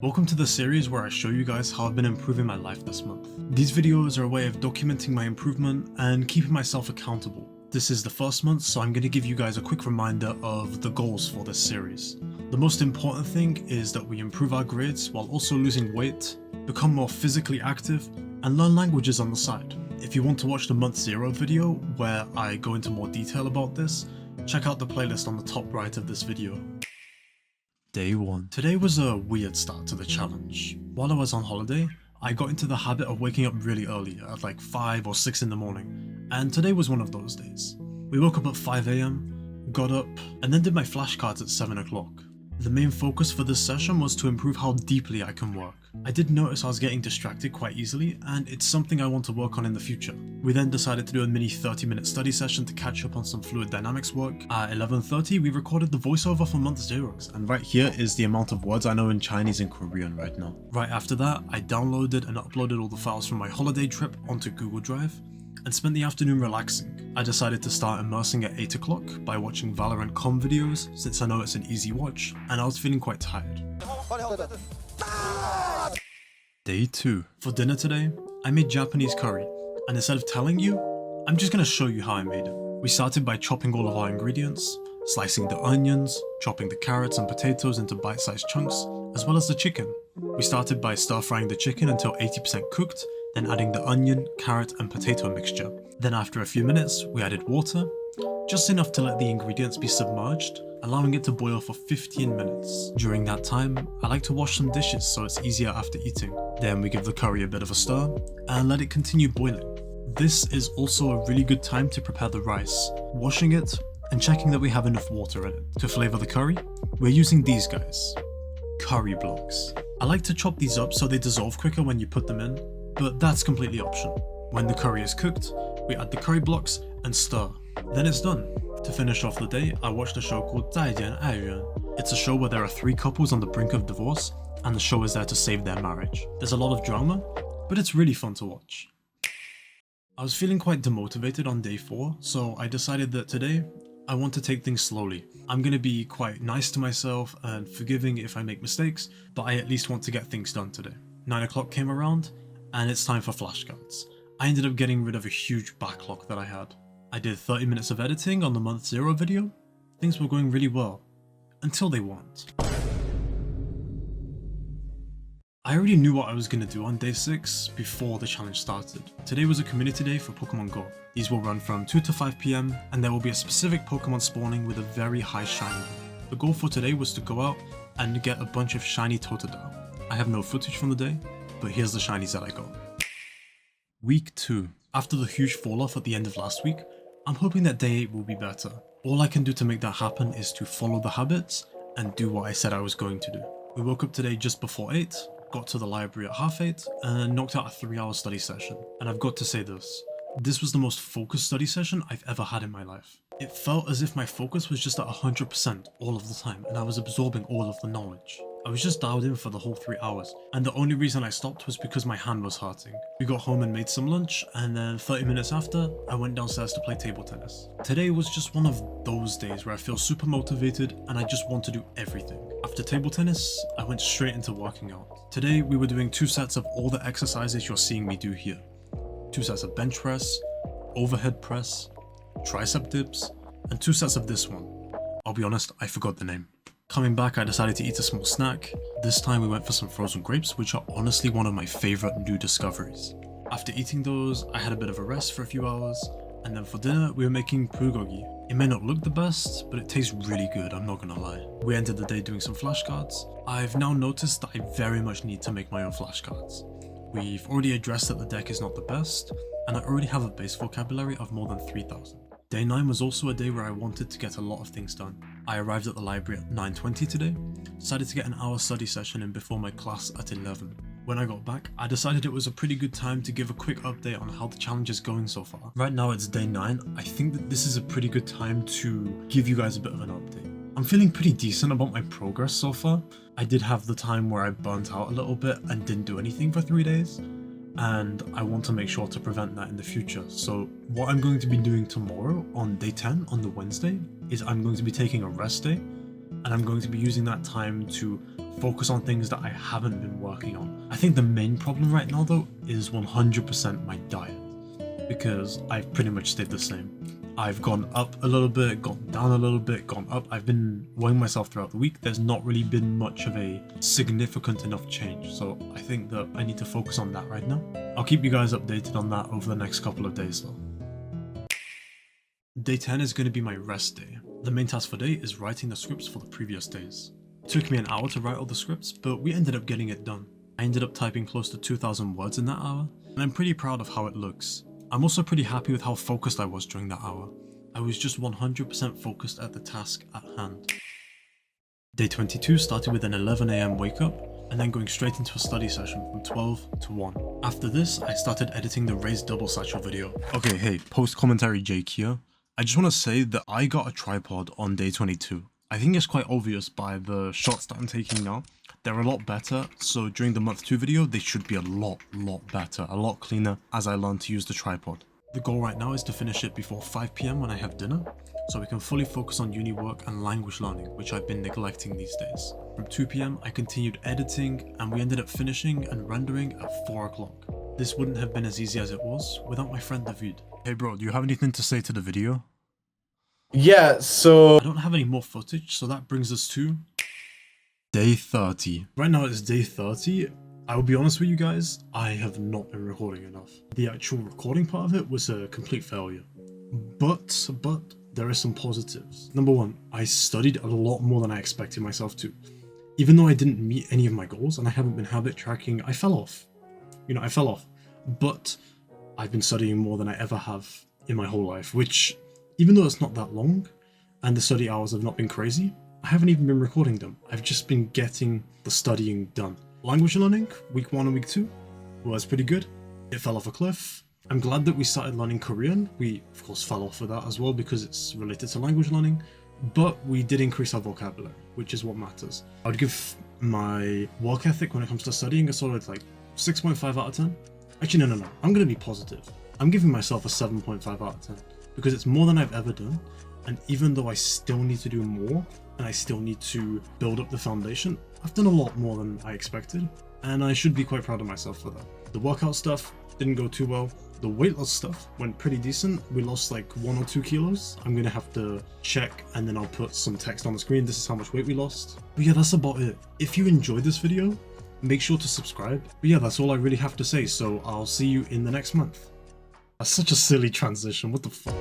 Welcome to the series where I show you guys how I've been improving my life this month. These videos are a way of documenting my improvement and keeping myself accountable. This is the first month, so I'm going to give you guys a quick reminder of the goals for this series. The most important thing is that we improve our grades while also losing weight, become more physically active, and learn languages on the side. If you want to watch the month 0 video where I go into more detail about this, check out the playlist on the top right of this video. Day 1. Today was a weird start to the challenge. While I was on holiday, I got into the habit of waking up really early at like 5 or 6 in the morning, and today was one of those days. We woke up at 5 AM, got up, and then did my flashcards at 7 o'clock. The main focus for this session was to improve how deeply I can work. I did notice I was getting distracted quite easily, and it's something I want to work on in the future. We then decided to do a mini 30-minute study session to catch up on some fluid dynamics work. At 11:30 we recorded the voiceover for month 0s, and right here is the amount of words I know in Chinese and Korean right now. Right after that, I downloaded and uploaded all the files from my holiday trip onto Google Drive, and spent the afternoon relaxing. I decided to start immersing at 8 o'clock by watching Valorant com videos, since I know it's an easy watch, and I was feeling quite tired. Day 2. For dinner today, I made Japanese curry, and instead of telling you, I'm just gonna show you how I made it. We started by chopping all of our ingredients, slicing the onions, chopping the carrots and potatoes into bite-sized chunks, as well as the chicken. We started by stir-frying the chicken until 80% cooked, then adding the onion, carrot and potato mixture. Then after a few minutes, we added water, just enough to let the ingredients be submerged, allowing it to boil for 15 minutes. During that time, I like to wash some dishes so it's easier after eating. Then we give the curry a bit of a stir and let it continue boiling. This is also a really good time to prepare the rice, washing it and checking that we have enough water in it. To flavour the curry, we're using these guys, curry blocks. I like to chop these up so they dissolve quicker when you put them in, but that's completely optional. When the curry is cooked, we add the curry blocks and stir. Then it's done. To finish off the day, I watched a show called 再见爱人. It's a show where there are 3 couples on the brink of divorce, and the show is there to save their marriage. There's a lot of drama, but it's really fun to watch. I was feeling quite demotivated on day 4, so I decided that today, I want to take things slowly. I'm going to be quite nice to myself and forgiving if I make mistakes, but I at least want to get things done today. 9 o'clock came around, and it's time for flashcards. I ended up getting rid of a huge backlog that I had. I did 30 minutes of editing on the month 0 video. Things were going really well, until they weren't. I already knew what I was going to do on day 6 before the challenge started. Today was a community day for Pokemon Go. These will run from 2 to 5 PM, and there will be a specific Pokemon spawning with a very high shiny. The goal for today was to go out and get a bunch of shiny Totodile. I have no footage from the day, but here's the shinies that I got. Week 2. After the huge fall off at the end of last week, I'm hoping that day 8 will be better. All I can do to make that happen is to follow the habits and do what I said I was going to do. We woke up today just before 8, got to the library at 7:30 and knocked out a 3-hour study session. And I've got to say this was the most focused study session I've ever had in my life. It felt as if my focus was just at 100% all of the time, and I was absorbing all of the knowledge. I was just dialed in for the whole 3 hours, and the only reason I stopped was because my hand was hurting. We got home and made some lunch, and then 30 minutes after, I went downstairs to play table tennis. Today was just one of those days where I feel super motivated and I just want to do everything. After table tennis, I went straight into working out. Today we were doing 2 sets of all the exercises you're seeing me do here. 2 sets of bench press, overhead press, tricep dips, and 2 sets of this one. I'll be honest, I forgot the name. Coming back, I decided to eat a small snack. This time we went for some frozen grapes, which are honestly one of my favourite new discoveries. After eating those, I had a bit of a rest for a few hours, and then for dinner we were making bulgogi. It may not look the best, but it tastes really good, I'm not gonna lie. We ended the day doing some flashcards. I've now noticed that I very much need to make my own flashcards. We've already addressed that the deck is not the best, and I already have a base vocabulary of more than 3,000. Day 9 was also a day where I wanted to get a lot of things done. I arrived at the library at 9:20 today, decided to get an hour study session in before my class at 11. When I got back, I decided it was a pretty good time to give a quick update on how the challenge is going so far. Right now it's day 9, I think that this is a pretty good time to give you guys a bit of an update. I'm feeling pretty decent about my progress so far. I did have the time where I burnt out a little bit and didn't do anything for 3 days, and I want to make sure to prevent that in the future. So what I'm going to be doing tomorrow on day 10 on the Wednesday is I'm going to be taking a rest day and I'm going to be using that time to focus on things that I haven't been working on. I think the main problem right now though is 100% my diet, because I've pretty much stayed the same. I've gone up a little bit, gone down a little bit, gone up. I've been weighing myself throughout the week. There's not really been much of a significant enough change, so I think that I need to focus on that right now. I'll keep you guys updated on that over the next couple of days though. Day 10 is going to be my rest day. The main task for day is writing the scripts for the previous days. It took me an hour to write all the scripts, but we ended up getting it done. I ended up typing close to 2,000 words in that hour, and I'm pretty proud of how it looks. I'm also pretty happy with how focused I was during that hour. I was just 100% focused at the task at hand. Day 22 started with an 11 AM wake up, and then going straight into a study session from 12 to 1. After this, I started editing the raised double satchel video. Okay, hey, post-commentary Jake here. I just want to say that I got a tripod on day 22. I think it's quite obvious by the shots that I'm taking now. They're a lot better, so during the month 2 video, they should be a lot better, a lot cleaner as I learn to use the tripod. The goal right now is to finish it before 5 PM when I have dinner, so we can fully focus on uni work and language learning, which I've been neglecting these days. From 2 PM, I continued editing, and we ended up finishing and rendering at 4 o'clock. This wouldn't have been as easy as it was without my friend Dawid. Hey bro, do you have anything to say to the video? Yeah, so I don't have any more footage, so that brings us to day 30. Right now it's day 30. I will be honest with you guys, I have not been recording enough. The actual recording part of it was a complete failure. But there are some positives. Number one, I studied a lot more than I expected myself to. Even though I didn't meet any of my goals and I haven't been habit tracking, I fell off. I fell off. But I've been studying more than I ever have in my whole life, which, even though it's not that long and the study hours have not been crazy, I haven't even been recording them. I've just been getting the studying done. Language learning, week 1 and week 2, was pretty good. It fell off a cliff. I'm glad that we started learning Korean. We, of course, fell off with that as well because it's related to language learning, but we did increase our vocabulary, which is what matters. I would give my work ethic when it comes to studying a solid 6.5 out of 10. Actually, no. I'm going to be positive. I'm giving myself a 7.5 out of 10 because it's more than I've ever done. And even though I still need to do more and I still need to build up the foundation, I've done a lot more than I expected. And I should be quite proud of myself for that. The workout stuff didn't go too well. The weight loss stuff went pretty decent. We lost 1 or 2 kilos. I'm going to have to check and then I'll put some text on the screen. This is how much weight we lost. But yeah, that's about it. If you enjoyed this video, make sure to subscribe. But yeah, that's all I really have to say. So I'll see you in the next month. That's such a silly transition. What the fuck?